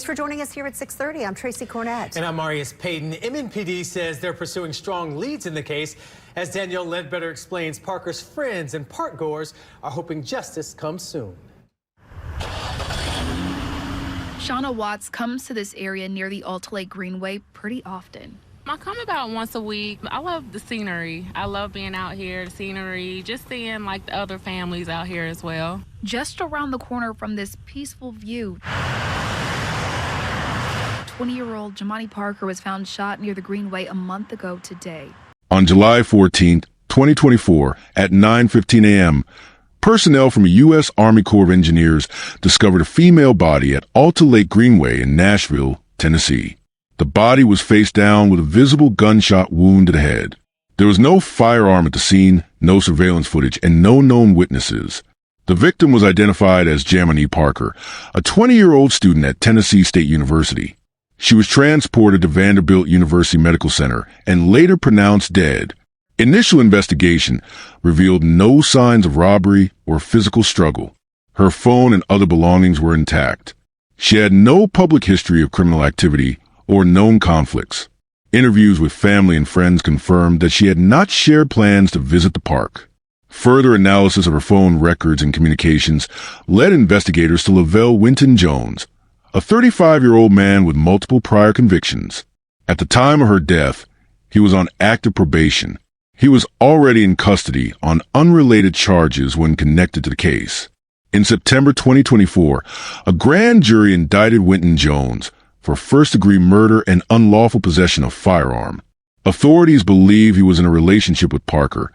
for joining us here at 6:30. I'm Tracy Cornett. And I'm Marius Payton. MNPD says they're pursuing strong leads in the case. As Danielle Ledbetter explains, Parker's friends and park-goers are hoping justice comes soon. Shauna Watts comes to this area near the Alta Lake Greenway pretty often. I come about once a week. I love the scenery. I love being out here, the scenery, just seeing like the other families out here as well. Just around the corner from this peaceful view, 20-year-old Jamani Parker was found shot near the Greenway a month ago today. On July 14, 2024, at 9:15 a.m., personnel from a U.S. Army Corps of Engineers discovered a female body at Alta Lake Greenway in Nashville, Tennessee. The body was face down with a visible gunshot wound to the head. There was no firearm at the scene, no surveillance footage, and no known witnesses. The victim was identified as Jamani Parker, a 20-year-old student at Tennessee State University. She was transported to Vanderbilt University Medical Center and later pronounced dead. Initial investigation revealed no signs of robbery or physical struggle. Her phone and other belongings were intact. She had no public history of criminal activity or known conflicts. Interviews with family and friends confirmed that she had not shared plans to visit the park. Further analysis of her phone records and communications led investigators to Lavelle Winton Jones, a 35-year-old man with multiple prior convictions. At the time of her death, he was on active probation. He was already in custody on unrelated charges when connected to the case. In September 2024, a grand jury indicted Winton Jones for first-degree murder and unlawful possession of firearm. Authorities believe he was in a relationship with Parker,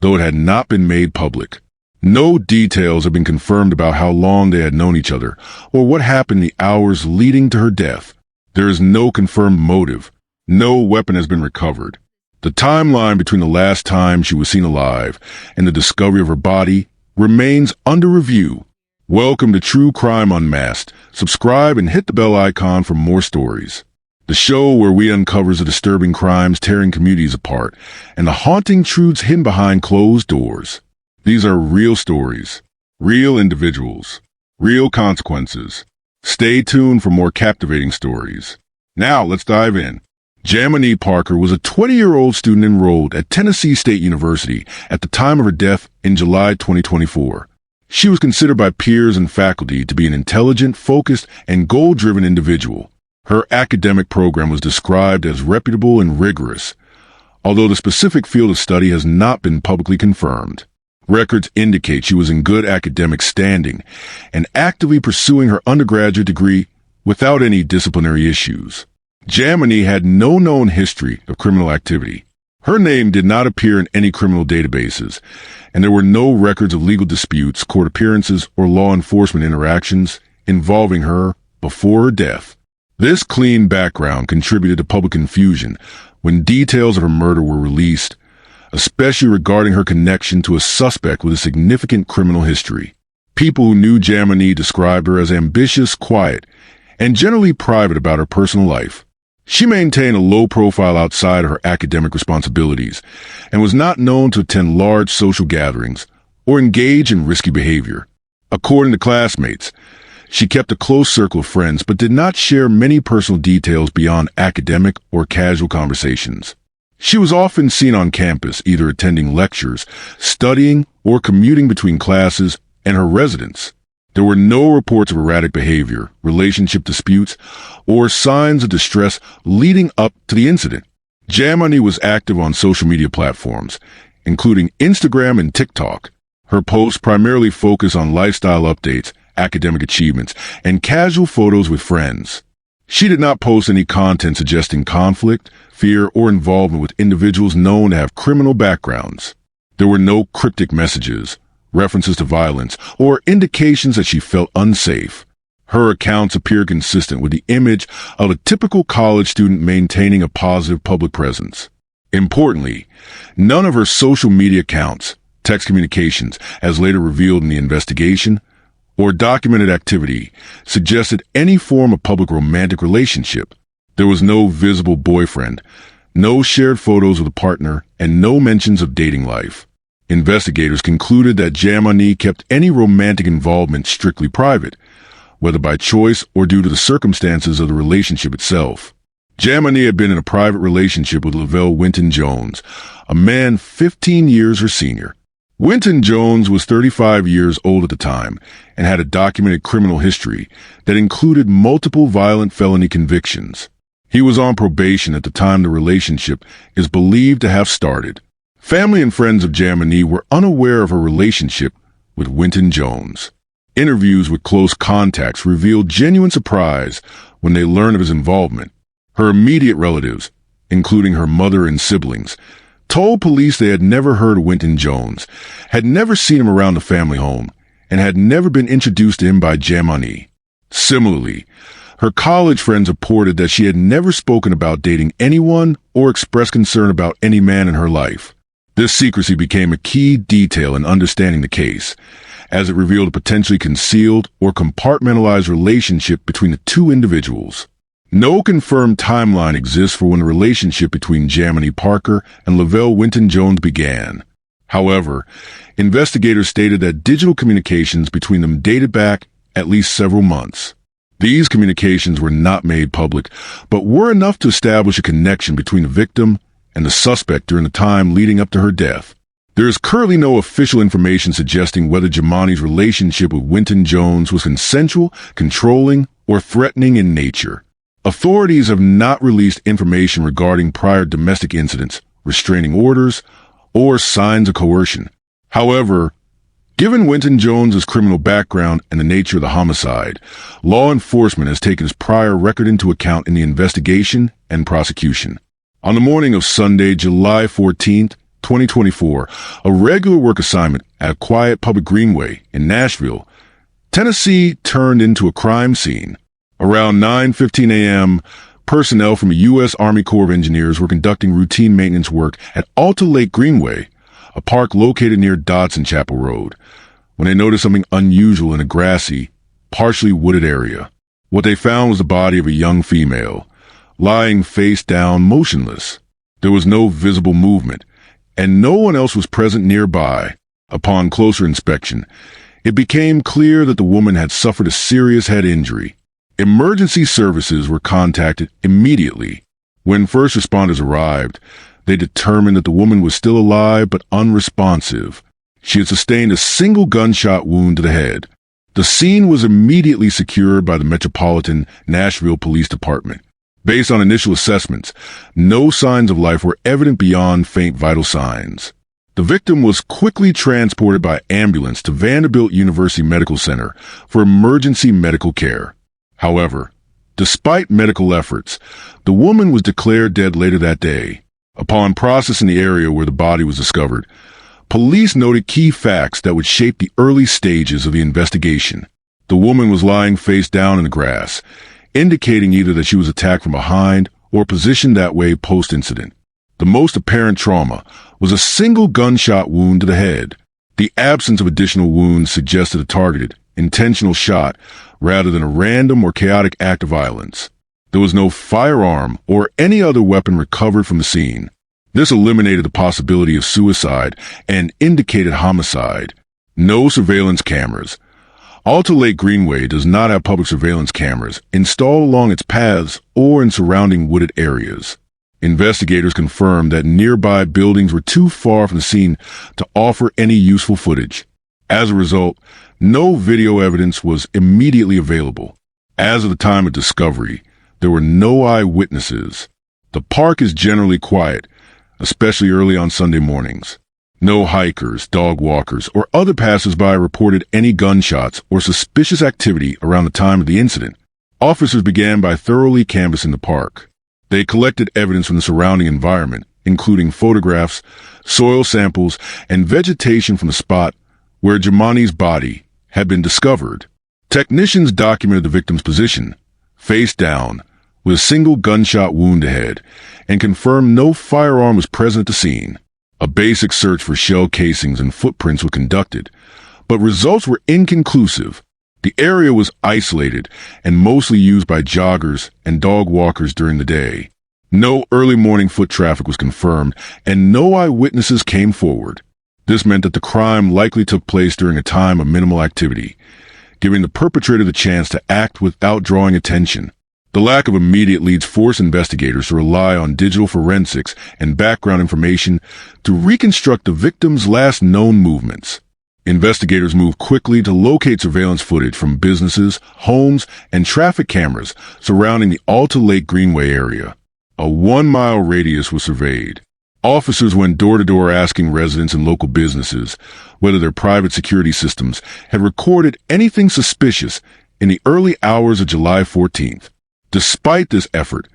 though it had not been made public. No details have been confirmed about how long they had known each other or what happened the hours leading to her death. There is no confirmed motive. No weapon has been recovered. The timeline between the last time she was seen alive and the discovery of her body remains under review. Welcome to True Crime Unmasked. Subscribe and hit the bell icon for more stories. The show where we uncovers the disturbing crimes tearing communities apart and the haunting truths hidden behind closed doors. These are real stories, real individuals, real consequences. Stay tuned for more captivating stories. Now let's dive in. Jamani Parker was a 20-year-old student enrolled at Tennessee State University at the time of her death in July 2024. She was considered by peers and faculty to be an intelligent, focused, and goal-driven individual. Her academic program was described as reputable and rigorous, although the specific field of study has not been publicly confirmed. Records indicate she was in good academic standing and actively pursuing her undergraduate degree without any disciplinary issues. Jamani had no known history of criminal activity. Her name did not appear in any criminal databases, and there were no records of legal disputes, court appearances, or law enforcement interactions involving her before her death. This clean background contributed to public confusion when details of her murder were released, especially regarding her connection to a suspect with a significant criminal history. People who knew Jamani described her as ambitious, quiet, and generally private about her personal life. She maintained a low profile outside of her academic responsibilities and was not known to attend large social gatherings or engage in risky behavior. According to classmates, she kept a close circle of friends but did not share many personal details beyond academic or casual conversations. She was often seen on campus either attending lectures, studying, or commuting between classes and her residence. There were no reports of erratic behavior, relationship disputes, or signs of distress leading up to the incident. Jamani was active on social media platforms, including Instagram and TikTok. Her posts primarily focus on lifestyle updates, academic achievements, and casual photos with friends. She did not post any content suggesting conflict, fear, or involvement with individuals known to have criminal backgrounds. There were no cryptic messages, references to violence, or indications that she felt unsafe. Her accounts appear consistent with the image of a typical college student maintaining a positive public presence. Importantly, none of her social media accounts, text communications, as later revealed in the investigation, or documented activity suggested any form of public romantic relationship. There was no visible boyfriend, no shared photos with a partner, and no mentions of dating life. Investigators concluded that Jamani kept any romantic involvement strictly private, whether by choice or due to the circumstances of the relationship itself. Jamani had been in a private relationship with Lavelle Winton Jones, a man 15 years her senior. Winton Jones was 35 years old at the time and had a documented criminal history that included multiple violent felony convictions. He was on probation at the time the relationship is believed to have started. Family and friends of Jamani were unaware of her relationship with Winton Jones. Interviews with close contacts revealed genuine surprise when they learned of his involvement. Her immediate relatives, including her mother and siblings, told police they had never heard of Winton Jones, had never seen him around the family home, and had never been introduced to him by Jamani. Similarly, her college friends reported that she had never spoken about dating anyone or expressed concern about any man in her life. This secrecy became a key detail in understanding the case, as it revealed a potentially concealed or compartmentalized relationship between the two individuals. No confirmed timeline exists for when the relationship between Jamani Parker and Lavelle Winton Jones began. However, investigators stated that digital communications between them dated back at least several months. These communications were not made public, but were enough to establish a connection between the victim and the suspect during the time leading up to her death. There is currently no official information suggesting whether Jamani's relationship with Winton Jones was consensual, controlling, or threatening in nature. Authorities have not released information regarding prior domestic incidents, restraining orders, or signs of coercion. However, given Winton Jones's criminal background and the nature of the homicide, law enforcement has taken his prior record into account in the investigation and prosecution. On the morning of Sunday, July 14th, 2024, a regular work assignment at a quiet public greenway in Nashville, Tennessee turned into a crime scene. Around 9:15 a.m., personnel from the U.S. Army Corps of Engineers were conducting routine maintenance work at Alta Lake Greenway, a park located near Dodson Chapel Road, when they noticed something unusual in a grassy, partially wooded area. What they found was the body of a young female, lying face down, motionless. There was no visible movement, and no one else was present nearby. Upon closer inspection, it became clear that the woman had suffered a serious head injury. Emergency services were contacted immediately. When first responders arrived, they determined that the woman was still alive but unresponsive. She had sustained a single gunshot wound to the head. The scene was immediately secured by the Metropolitan Nashville Police Department. Based on initial assessments, no signs of life were evident beyond faint vital signs. The victim was quickly transported by ambulance to Vanderbilt University Medical Center for emergency medical care. However, despite medical efforts, the woman was declared dead later that day. Upon processing the area where the body was discovered, police noted key facts that would shape the early stages of the investigation. The woman was lying face down in the grass, indicating either that she was attacked from behind or positioned that way post-incident. The most apparent trauma was a single gunshot wound to the head. The absence of additional wounds suggested a targeted, intentional shot rather than a random or chaotic act of violence. There was no firearm or any other weapon recovered from the scene. This eliminated the possibility of suicide and indicated homicide. No surveillance cameras. Alta Lake Greenway does not have public surveillance cameras installed along its paths or in surrounding wooded areas. Investigators confirmed that nearby buildings were too far from the scene to offer any useful footage. As a result, no video evidence was immediately available. As of the time of discovery, there were no eyewitnesses. The park is generally quiet, especially early on Sunday mornings. No hikers, dog walkers, or other passers-by reported any gunshots or suspicious activity around the time of the incident. Officers began by thoroughly canvassing the park. They collected evidence from the surrounding environment, including photographs, soil samples, and vegetation from the spot where Jamani's body had been discovered. Technicians documented the victim's position, face down, with a single gunshot wound to head, and confirmed no firearm was present at the scene. A basic search for shell casings and footprints was conducted, but results were inconclusive. The area was isolated and mostly used by joggers and dog walkers during the day. No early morning foot traffic was confirmed, and no eyewitnesses came forward. This meant that the crime likely took place during a time of minimal activity. giving the perpetrator the chance to act without drawing attention. The lack of immediate leads force investigators to rely on digital forensics and background information to reconstruct the victim's last known movements. Investigators moved quickly to locate surveillance footage from businesses, homes, and traffic cameras surrounding the Alta Lake Greenway area. A 1-mile radius was surveyed. Officers went door-to-door asking residents and local businesses whether their private security systems had recorded anything suspicious in the early hours of July 14th. Despite this effort,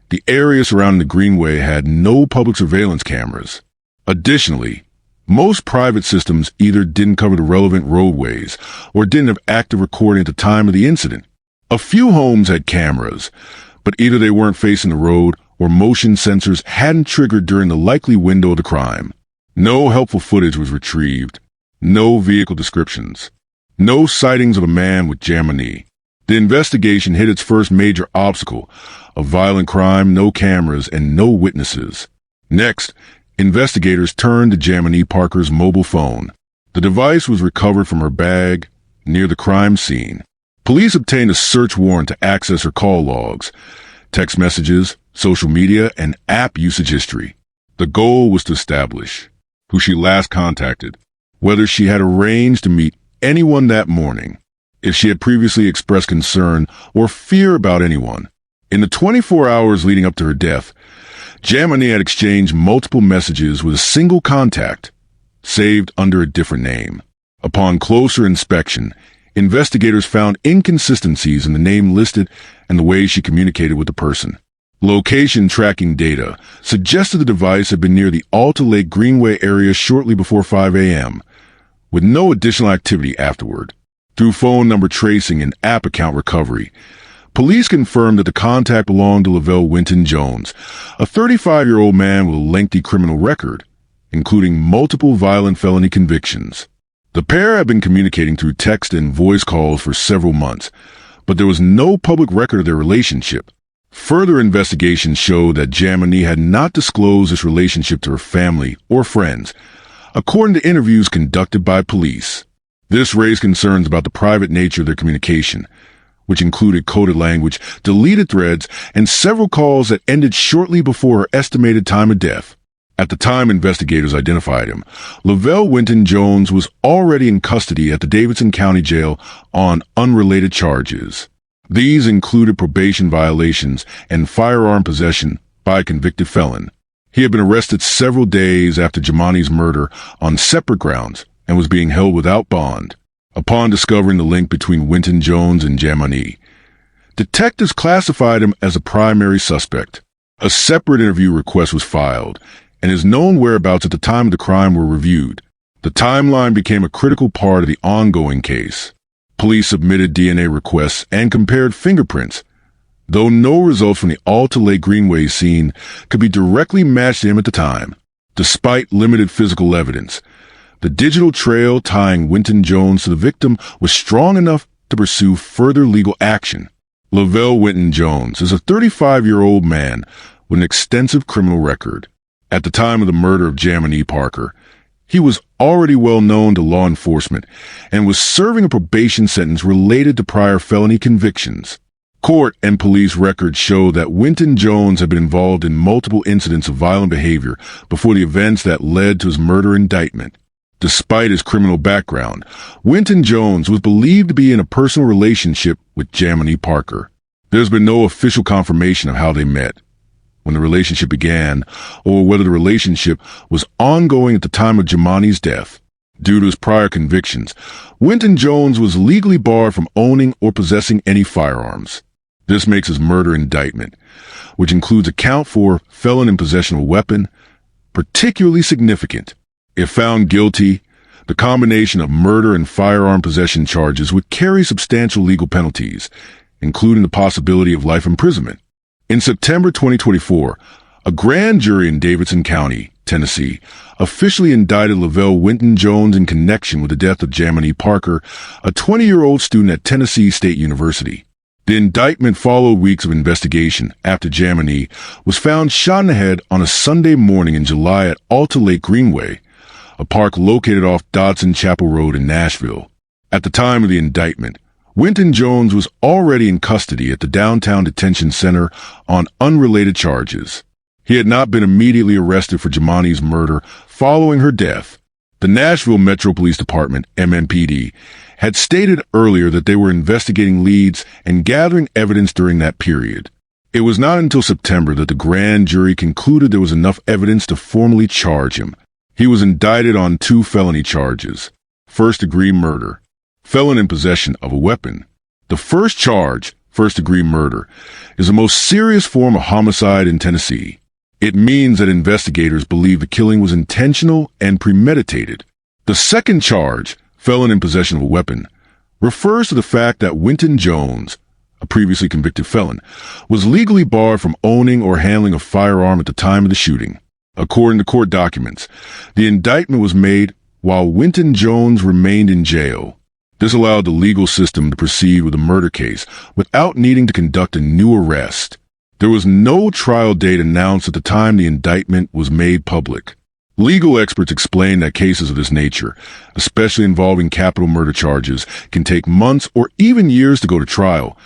the area surrounding the Greenway had no public surveillance cameras. Additionally, most private systems either didn't cover the relevant roadways or didn't have active recording at the time of the incident. A few homes had cameras, but either they weren't facing the road or motion sensors hadn't triggered during the likely window of the crime. No helpful footage was retrieved. No vehicle descriptions. No sightings of a man with Jamani. The investigation hit its first major obstacle, a violent crime, no cameras, and no witnesses. Next, investigators turned to Jamani Parker's mobile phone. The device was recovered from her bag near the crime scene. Police obtained a search warrant to access her call logs, text messages, social media, and app usage history. The goal was to establish who she last contacted, whether she had arranged to meet anyone that morning, if she had previously expressed concern or fear about anyone. In the 24 hours leading up to her death, Jamani had exchanged multiple messages with a single contact, saved under a different name. Upon closer inspection, investigators found inconsistencies in the name listed and the way she communicated with the person. Location tracking data suggested the device had been near the Alta Lake Greenway area shortly before 5 a.m., with no additional activity afterward. Through phone number tracing and app account recovery, police confirmed that the contact belonged to Lavelle Winton Jones, a 35-year-old man with a lengthy criminal record, including multiple violent felony convictions. The pair had been communicating through text and voice calls for several months, but there was no public record of their relationship. Further investigation showed that Jamani had not disclosed this relationship to her family or friends, according to interviews conducted by police. This raised concerns about the private nature of their communication, which included coded language, deleted threads, and several calls that ended shortly before her estimated time of death. At the time investigators identified him, Lavelle Winton Jones was already in custody at the Davidson County Jail on unrelated charges. These included probation violations and firearm possession by a convicted felon. He had been arrested several days after Jamani's murder on separate grounds and was being held without bond. Upon discovering the link between Winton Jones and Jamani, detectives classified him as a primary suspect. A separate interview request was filed, and his known whereabouts at the time of the crime were reviewed. The timeline became a critical part of the ongoing case. Police submitted DNA requests and compared fingerprints, though no results from the Alta Lake Greenway scene could be directly matched to him at the time. Despite limited physical evidence, the digital trail tying Winton Jones to the victim was strong enough to pursue further legal action. Lavelle Winton Jones is a 35-year-old man with an extensive criminal record. At the time of the murder of Jamani Parker, he was already well known to law enforcement and was serving a probation sentence related to prior felony convictions. Court and police records show that Winton Jones had been involved in multiple incidents of violent behavior before the events that led to his murder indictment. Despite his criminal background, Winton Jones was believed to be in a personal relationship with Jamani Parker. There's been no official confirmation of how they met, when the relationship began, or whether the relationship was ongoing at the time of Jamani's death. Due to his prior convictions, Winton Jones was legally barred from owning or possessing any firearms. This makes his murder indictment, which includes a count for felon in possession of a weapon, particularly significant. If found guilty, the combination of murder and firearm possession charges would carry substantial legal penalties, including the possibility of life imprisonment. In September 2024, a grand jury in Davidson County, Tennessee, officially indicted Lavelle Winton Jones in connection with the death of Jamani Parker, a 20-year-old student at Tennessee State University. The indictment followed weeks of investigation after Jamani was found shot in the head on a Sunday morning in July at Alta Lake Greenway, a park located off Dodson Chapel Road in Nashville. At the time of the indictment, Winton Jones was already in custody at the downtown detention center on unrelated charges. He had not been immediately arrested for Jamani's murder following her death. The Nashville Metro Police Department, MMPD, had stated earlier that they were investigating leads and gathering evidence during that period. It was not until September that the grand jury concluded there was enough evidence to formally charge him. He was indicted on 2 felony charges: first-degree murder, felon in possession of a weapon. The first charge, first-degree murder, is the most serious form of homicide in Tennessee. It means that investigators believe the killing was intentional and premeditated. The second charge, felon in possession of a weapon, refers to the fact that Winton Jones, a previously convicted felon, was legally barred from owning or handling a firearm at the time of the shooting. According to court documents, the indictment was made while Winton Jones remained in jail. This allowed the legal system to proceed with a murder case without needing to conduct a new arrest. There was no trial date announced at the time the indictment was made public. Legal experts explain that cases of this nature, especially involving capital murder charges, can take months or even years to go to trial,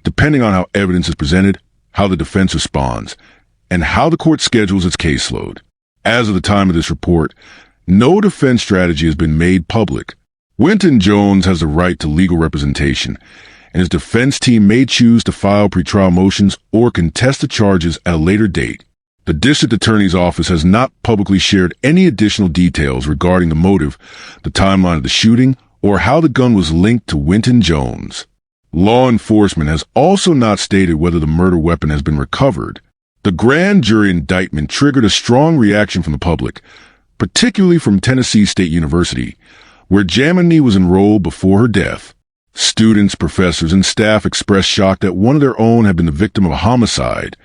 depending on how evidence is presented, how the defense responds, and how the court schedules its caseload. As of the time of this report, no defense strategy has been made public. Winton Jones has the right to legal representation, and his defense team may choose to file pretrial motions or contest the charges at a later date. The district attorney's office has not publicly shared any additional details regarding the motive, the timeline of the shooting, or how the gun was linked to Winton Jones. Law enforcement has also not stated whether the murder weapon has been recovered. The grand jury indictment triggered a strong reaction from the public, particularly from Tennessee State University, where Jamani was enrolled before her death. Students, professors, and staff expressed shock that one of their own had been the victim of a homicide,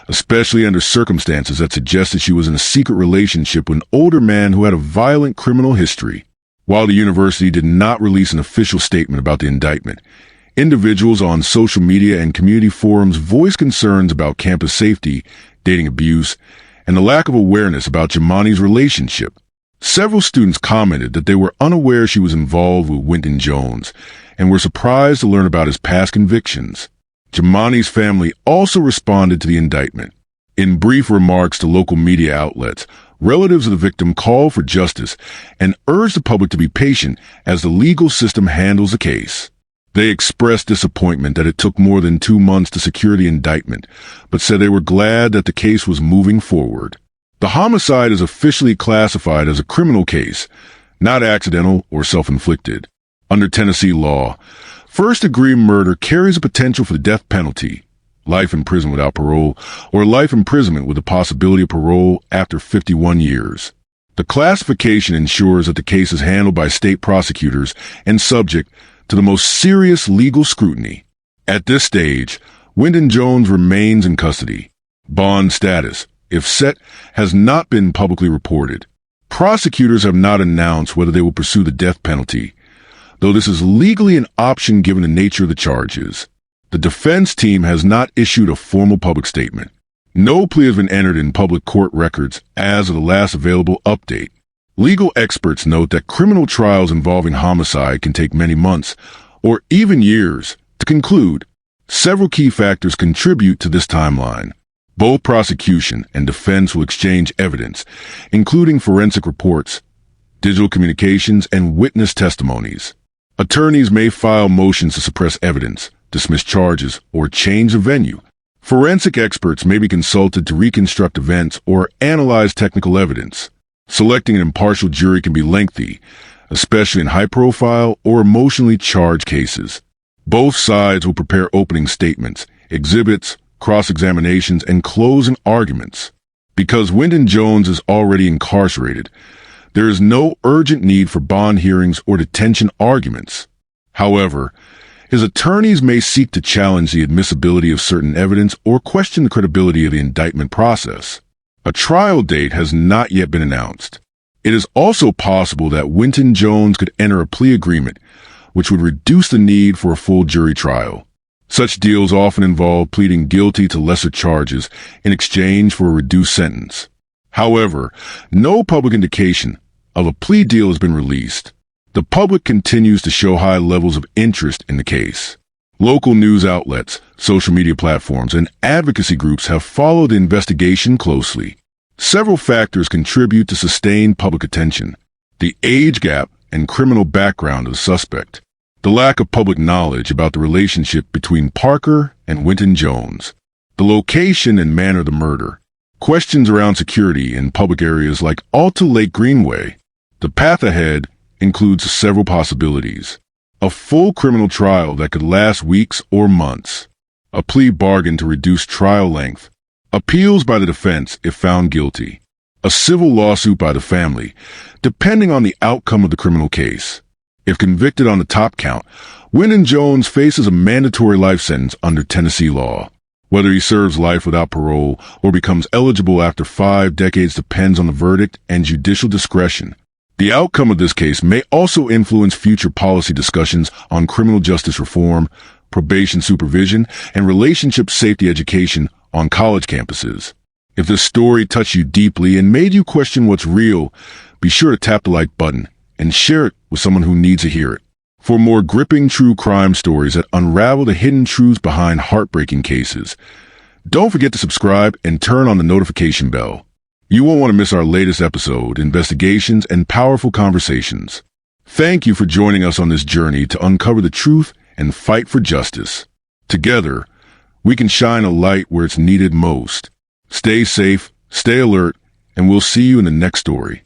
especially under circumstances that suggested she was in a secret relationship with an older man who had a violent criminal history. While the university did not release an official statement about the indictment, individuals on social media and community forums voiced concerns about campus safety, dating abuse, and the lack of awareness about Jamani's relationship. Several students commented that they were unaware she was involved with Winton Jones and were surprised to learn about his past convictions. Jamani's family also responded to the indictment. In brief remarks to local media outlets, relatives of the victim called for justice and urged the public to be patient as the legal system handles the case. They expressed disappointment that it took more than 2 months to secure the indictment, but said they were glad that the case was moving forward. The homicide is officially classified as a criminal case, not accidental or self-inflicted. Under Tennessee law, first-degree murder carries a potential for the death penalty, life in prison without parole, or life imprisonment with the possibility of parole after 51 years. The classification ensures that the case is handled by state prosecutors and subject to the most serious legal scrutiny. At this stage, Winton Jones remains in custody. Bond status, if set, has not been publicly reported. Prosecutors have not announced whether they will pursue the death penalty, though this is legally an option given the nature of the charges. The defense team has not issued a formal public statement. No plea has been entered in public court records as of the last available update. Legal experts note that criminal trials involving homicide can take many months, or even years, to conclude. Several key factors contribute to this timeline. Both prosecution and defense will exchange evidence, including forensic reports, digital communications, and witness testimonies. Attorneys may file motions to suppress evidence, dismiss charges, or change the venue. Forensic experts may be consulted to reconstruct events or analyze technical evidence. Selecting an impartial jury can be lengthy, especially in high-profile or emotionally charged cases. Both sides will prepare opening statements, exhibits, cross-examinations, and closing arguments. Because Winton Jones is already incarcerated, there is no urgent need for bond hearings or detention arguments. However, his attorneys may seek to challenge the admissibility of certain evidence or question the credibility of the indictment process. A trial date has not yet been announced. It is also possible that Winton Jones could enter a plea agreement, which would reduce the need for a full jury trial. Such deals often involve pleading guilty to lesser charges in exchange for a reduced sentence. However, no public indication of a plea deal has been released. The public continues to show high levels of interest in the case. Local news outlets, social media platforms, and advocacy groups have followed the investigation closely. Several factors contribute to sustained public attention: the age gap and criminal background of the suspect, the lack of public knowledge about the relationship between Parker and Winton Jones, the location and manner of the murder, questions around security in public areas like Alta Lake Greenway. The path ahead includes several possibilities: a full criminal trial that could last weeks or months, a plea bargain to reduce trial length, appeals by the defense if found guilty, a civil lawsuit by the family, depending on the outcome of the criminal case. If convicted on the top count, Winton Jones faces a mandatory life sentence under Tennessee law. Whether he serves life without parole or becomes eligible after 5 decades depends on the verdict and judicial discretion. The outcome of this case may also influence future policy discussions on criminal justice reform, probation supervision, and relationship safety education on college campuses. If this story touched you deeply and made you question what's real, be sure to tap the like button and share it with someone who needs to hear it. For more gripping true crime stories that unravel the hidden truths behind heartbreaking cases, don't forget to subscribe and turn on the notification bell. You won't want to miss our latest episode, investigations, and powerful conversations. Thank you for joining us on this journey to uncover the truth and fight for justice. Together, we can shine a light where it's needed most. Stay safe, stay alert, and we'll see you in the next story.